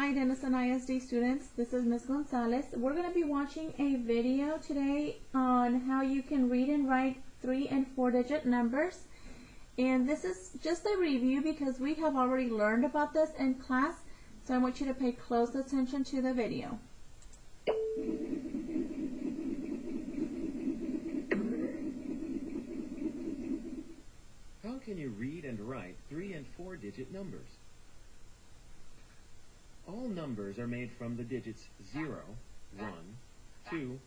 Hi Denison ISD students, this is Ms. Gonzalez. We're going to be watching a video today on how you can read and write 3 and 4 digit numbers. And this is just a review because we have already learned about this in class, so I want you to pay close attention to the video. How can you read and write 3 and 4 digit numbers? All numbers are made from the digits 0, 1, 2,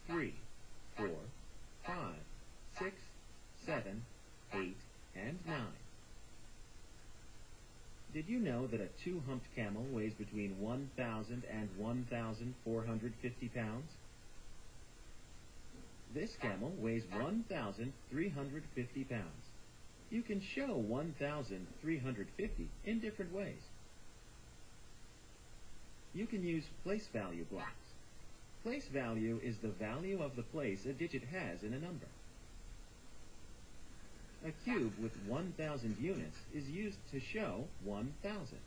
3, 4, 5, 6, 7, 8, and 9. Did you know that a two-humped camel weighs between 1,000 and 1,450 pounds? This camel weighs 1,350 pounds. You can show 1,350 in different ways. You can use place value blocks. Place value is the value of the place a digit has in a number. A cube with 1,000 units is used to show 1,000.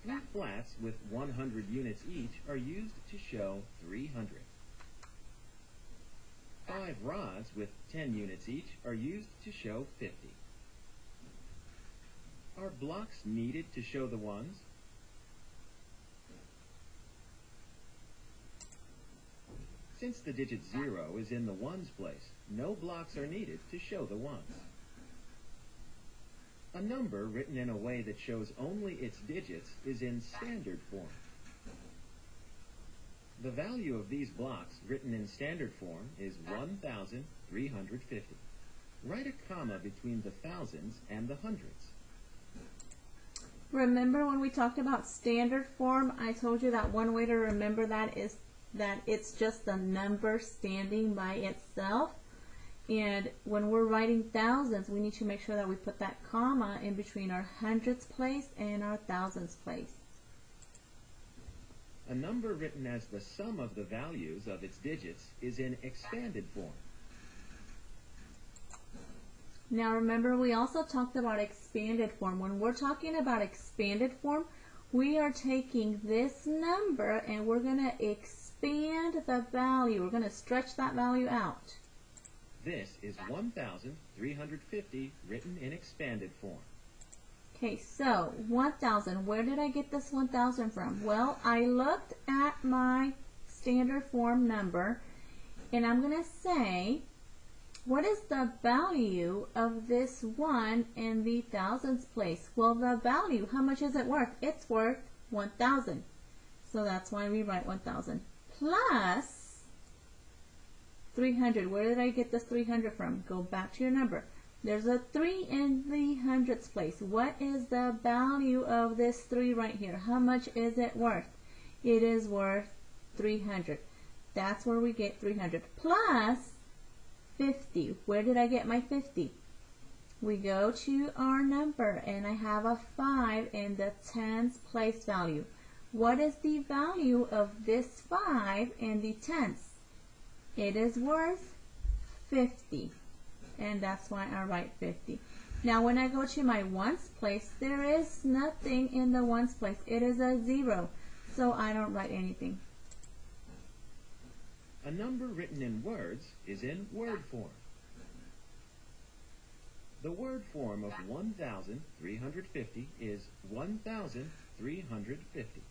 3 flats with 100 units each are used to show 300. 5 rods with 10 units each are used to show 50. Are blocks needed to show the ones? Since the digit 0 is in the ones place, no blocks are needed to show the ones. A number written in a way that shows only its digits is in standard form. The value of these blocks written in standard form is 1,350. Write a comma between the thousands and the hundreds. Remember when we talked about standard form, I told you that one way to remember that is that it's just a number standing by itself. And when we're writing thousands, we need to make sure that we put that comma in between our hundreds place and our thousands place. A number written as the sum of the values of its digits is in expanded form. Now remember, we also talked about expanded form. When we're talking about expanded form, we are taking this number and we're going to expand the value. We're going to stretch that value out. This is 1,350 written in expanded form. Okay, so 1,000. Where did I get this 1,000 from? Well, I looked at my standard form number, and I'm going to say, what is the value of this 1 in the thousands place? Well, the value, how much is it worth? It's worth 1,000. So that's why we write 1,000. Plus 300. Where did I get this 300 from? Go back to your number. There's a 3 in the hundreds place. What is the value of this 3 right here? How much is it worth? It is worth 300. That's where we get 300. Plus 50. Where did I get my 50? We go to our number and I have a 5 in the tens place value. What is the value of this 5 in the tens? It is worth 50. And that's why I write 50. Now when I go to my ones place, there is nothing in the ones place. It is a 0. So I don't write anything. A number written in words is in word form. The word form of 1,350 is 1,350.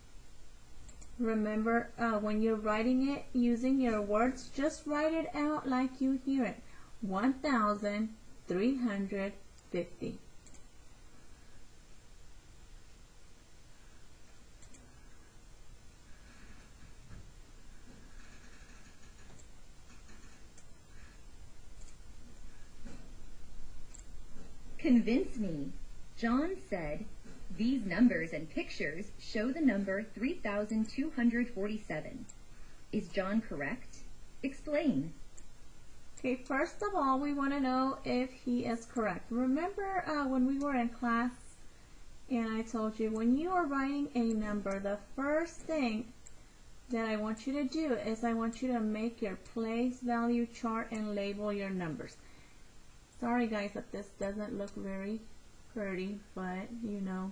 Remember, when you're writing it using your words, just write it out like you hear it. 1,350. Convince me. John said, these numbers and pictures show the number 3,247. Is John correct? Explain. Okay, first of all, we want to know if he is correct. Remember when we were in class and I told you when you are writing a number, the first thing that I want you to do is I want you to make your place value chart and label your numbers. Sorry guys that this doesn't look very pretty, but you know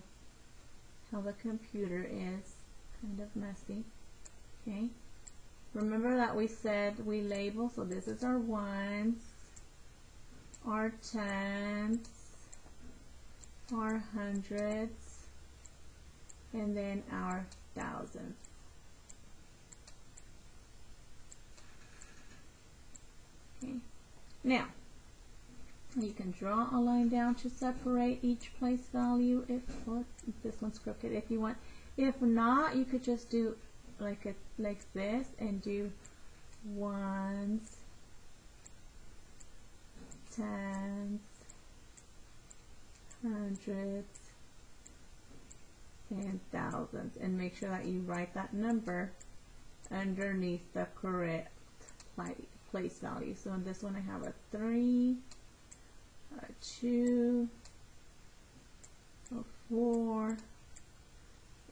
how the computer is kind of messy. Okay, remember that we said we label, so this is our ones, our tens, our hundreds, and then our thousands. Okay, now you can draw a line down to separate each place value if this one's crooked if you want. If not, you could just do like this and do ones, tens, hundreds, and thousands, and make sure that you write that number underneath the correct place value. So in this one I have a 3, a 2, a 4,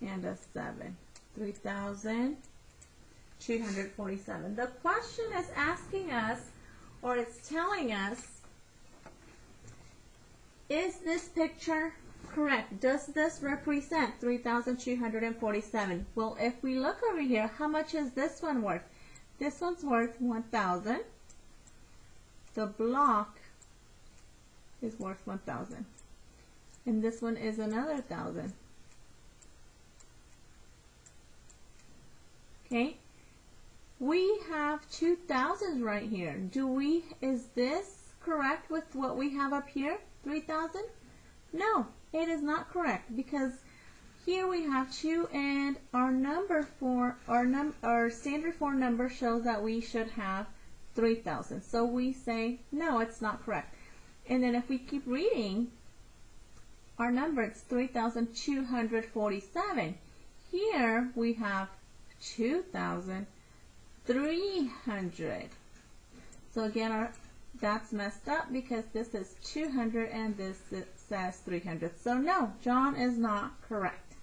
and a 7. 3,247. The question is asking us, or it's telling us, is this picture correct? Does this represent 3,247? Well, if we look over here, how much is this one worth? This one's worth 1,000. The block is worth 1,000. And this one is another 1,000. Okay, we have 2,000s right here. Is this correct with what we have up here? 3,000? No, it is not correct, because here we have 2 and our number for our standard form number shows that we should have 3,000. So we say no, it's not correct. And then if we keep reading our number, it's 3,247. Here we have 2,300. So again, that's messed up because this is 200 and this says 300. So no, John is not correct.